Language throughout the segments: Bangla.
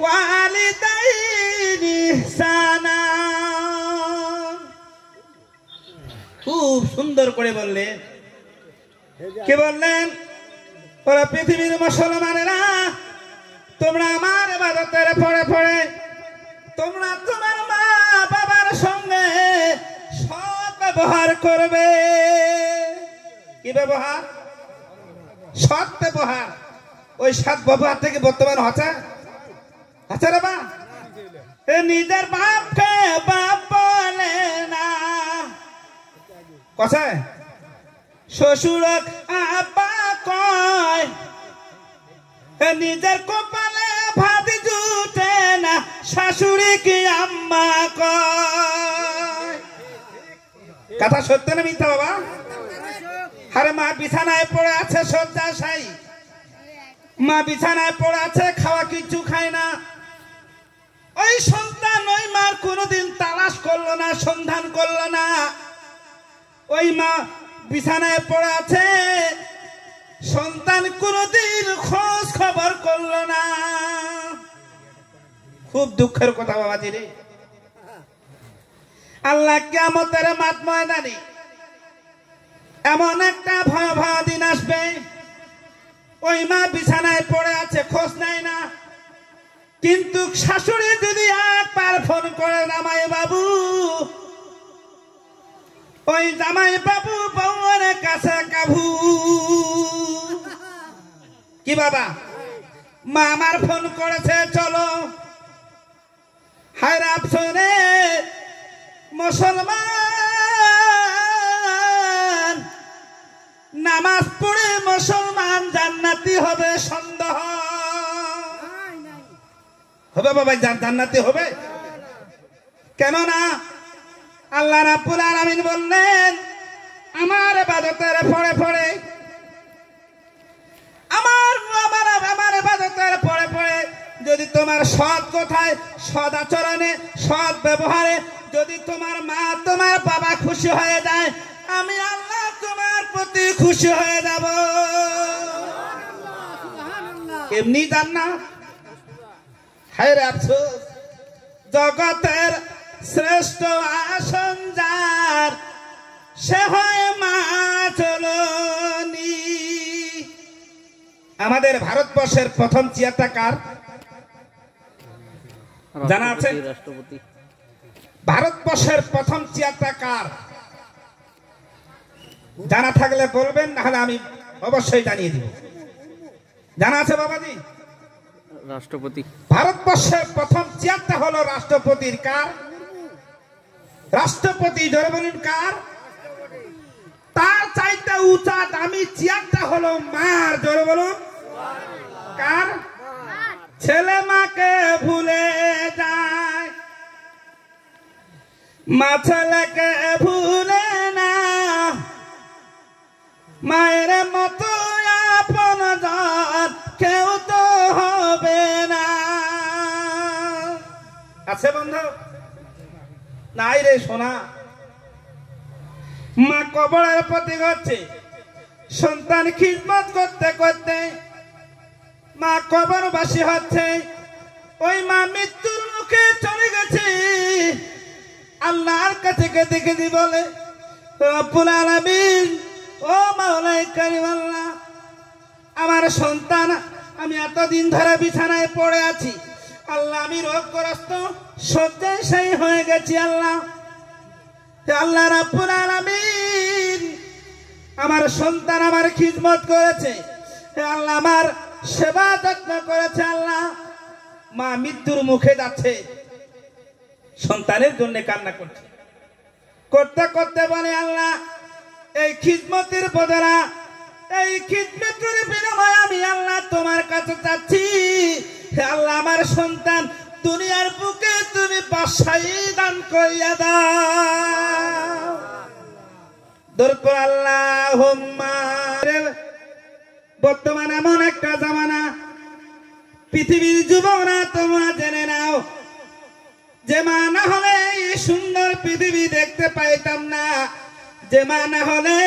ওয়ালিদাইনি ইহসানা। খুব সুন্দর করে বললেন। কে বললেন? ওরা পৃথিবীর মুসলমানেরা, তোমরা আমার ইবাদতের পরে পরে তোমরা তোমার মা বাবার সঙ্গে সৎ ব্যবহার করবে। কি ব্যবহার? সৎ ব্যবহার। ওই সৎ ব্যবহার থেকে বর্তমান হচ্ছে রে বা নিজের বাপকে বাপ বলে না, কথায় শ্বশুরক আব্বা কয়, নিজের কপালে ভাত জুটে না শাশুড়ি কি আম্মা কয়। কথা সত্য না মিথ্যা বাবা? আরে মা বিছানায় পড়ে আছে শয্যাশায়ী, মা বিছানায় পড়ে আছে, খাওয়া কিছু খায় না। ওই সন্তান ওই মার কোনোদিন তালাশ করলো না, সন্ধান করলো না। ওই মা বিছানায় পড়ে আছে, সন্তান কোনোদিন খোঁজ খবর করলো না। খুব দুঃখের কথা বাবাজি রে। আল্লাহ কিয়ামতের মাঠ ময়দানে এমন একটা ভয়াবহ দিন আসবে, ওই মা বিছানায় পড়ে আছে, খোঁজ নেয় না। কিন্তু শাশুড়ি যদি একবার ফোন করে জামাই বাবু, ওই জামাই বাবু বউয়ের কাছে কাবু। কি বাবা? মা আমার ফোন করেছে, চলো। হায় আফসোনে মুসলমান নামাজ পড়ে মুসলমান জান্নাতি হবে সন্দেহ হবে বাবা? জান্নাতি হবে কেন না? আল্লাহ রাব্বুল আলামিন বললেন, আমার ইবাদতের পরে পরে আমার ইবাদতের পরে পরে যদি তোমার সৎ কথায়, সৎ আচরণে, সৎ ব্যবহারে যদি তোমার মা তোমার বাবা খুশি হয়ে যায়, আমি আল্লাহ তোমার প্রতি খুশি হয়ে যাব। এমনি জান্নাত। হায় রে আফসোস, জগতের শ্রেষ্ঠ আসন যার, সে হয় মা জননী। আমাদের ভারতবর্ষের প্রথম চেয়ারটা কার জানা আছে? রাষ্ট্রপতি। ভারতবর্ষের প্রথম চেয়ারটা কার জানা থাকলে বলবেন, নাহলে আমি অবশ্যই জানিয়ে দিব। জানা আছে বাবাজি? রাষ্ট্রপতি। ভারতবর্ষের প্রথম চেয়ারটা হলো রাষ্ট্রপতির। কার? রাষ্ট্রপতি। ধরে বলুন কার? তার চাইতে উঁচা দামি চেয়ারটা হলো মার। জোরে বলুন কার? ছেলে মাকে ভুলে যায়, মা ছেলেকে ভুলে না। মায়ের মতো আপন জন কেউ তো হবে না। আছে বন্ধু? নাই রে সোনা। মা কবরের প্রতীক হচ্ছে। সন্তান খিদমত করতে করতে মা কবরবাসী হচ্ছে। ওই মা মৃত্যুর মুখে চলে গেছে, আল্লাহর কাছে কেঁদে কেঁদে বলে, রব্বুল আলামিন, ও মাওলাই কারীম আল্লাহ, আমার সন্তান, আমি এতদিন ধরে বিছানায় পড়ে আছি আল্লাহ, আমি রোগগ্রস্ত শয্যাশায়ী হয়ে গেছি আল্লাহ। আল্লাহ রাব্বুল আলামিন, আমার সন্তান আমার খিদমত করেছে আল্লাহ, আমার সেবা যত্ন করেছে আল্লাহ। মা মৃত্যুর মুখে যাচ্ছে, সন্তানের জন্য কান্না করছে। করতে করতে বলে, আল্লাহ এই খিদমতের বদলা, এই খিদমতের বিনিময়ে আমি আল্লাহ তোমার কাছে চাচ্ছি, আল্লাহ আমার সন্তান দুনিয়ার বুকে তুমি বাদশাহী দান করিয়া দাও। দরকার আল্লাহুম্মা। বর্তমানে এমন একটা জামানা, পৃথিবীর যুবকরা তোমরা জেনে নাও, যে মা না হলে এই সুন্দর পৃথিবী দেখতে পাইতাম না, যে মা না হলে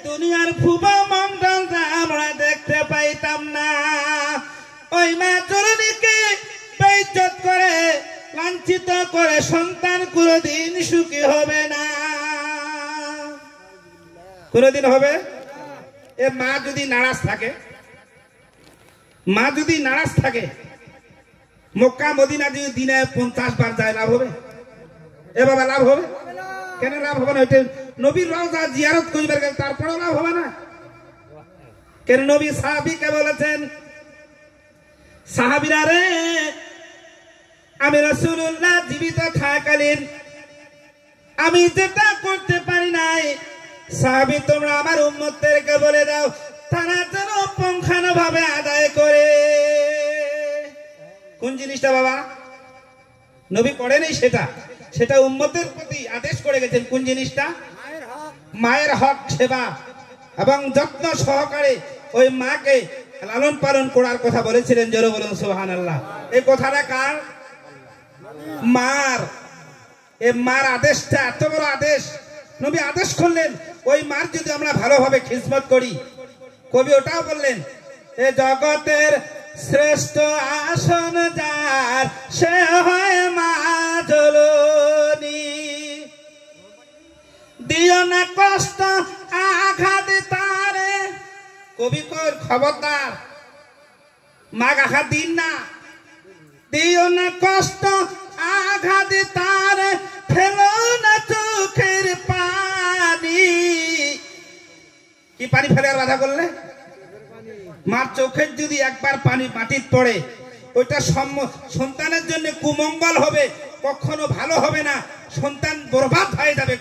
দুনিয়ার ভুবমণ্ডলটা আমরা দেখতে পাইতাম না। ওই মা জননীকে বঞ্চিত করে সন্তান কোনদিন সুখী হবে না। কোনদিন হবে? এ মা যদি নারাজ থাকে, মা যদি নারাজ থাকে, মক্কা মদিনা যদি দিনে 50 বার যায়, লাভ হবে? এ বাবা লাভ হবে? কেন লাভ হবে না? ওইটা নবীর রওজা জিয়ারত করিবার গেলে তারপরেও লাভ হবে না? কেন নবী সাহাবীকে বলেছেন, সাহাবীরা রে, আমি রাসূলুল্লাহ জীবিত থাকাকালীন আমি যেটা করতে পারি নাই, সাহাবী তোমরা আমার উম্মতদেরকে বলে দাও তারা যেন পুঙ্খানুভাবে আদায় করে। কোন জিনিসটা বাবা? নবী করেনি সেটা, সেটা উম্মতের প্রতি আদেশ করে গেছেন। কোন জিনিসটা? মায়ের হক সেবা এবং যত্ন সহকারে ওই মাকে লালন পালন করার কথা বলেছিলেন। জোরে বলুন সুবহানাল্লাহ। এই কথাটা কার? মার। এই মার আদেশটা এত বড় আদেশ, নবী আদেশ করলেন ওই মার যদি আমরা ভালোভাবে খিদমত করি। কবি ওটাও বললেন, এ জগতের শ্রেষ্ঠ আসন যার সে হয় মা জননী, দিও না কষ্ট আঘাত তারে। কবি কর খবরদার, মা আঘাত দিন না, দিও না কষ্ট আঘাত তারে, ফেলো না চোখের পানি। কি পানি ফেলে আর বাধা করলে? মার চোখের যদি একবার পানি মাটির পড়ে, ওইটা সন্তানের জন্য কুমঙ্গল হবে, কখনো ভালো হবে না, সন্তান বরবাদ হয়ে যাবে।